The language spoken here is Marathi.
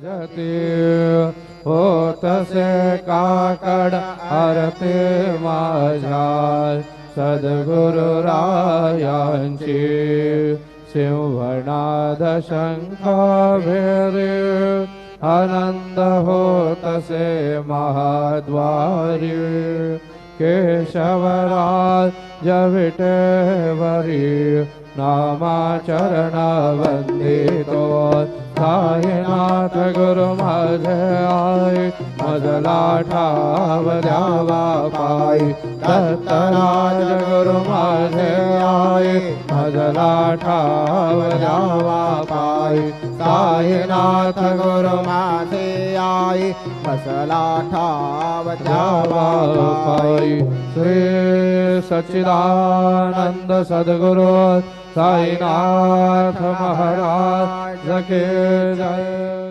जती होतसे काकड आरती माझ्या सद्गुरुरायांची सिंहनाद शंख भेरी आनंद होतसे महाद्वारी केशवराज विटेवरी नामाचरण वंदितो साईनाथ गुरु माझे आई मजला ठाव द्यावा पायी दत्तराज गुरु माझे आई मजला ठाव द्यावा पायी साईनाथ गुरु माझे आई मजला ठाव द्यावा पायी श्री सच्चिदानंद सद्गुरु साईनाथ महाराज के जय।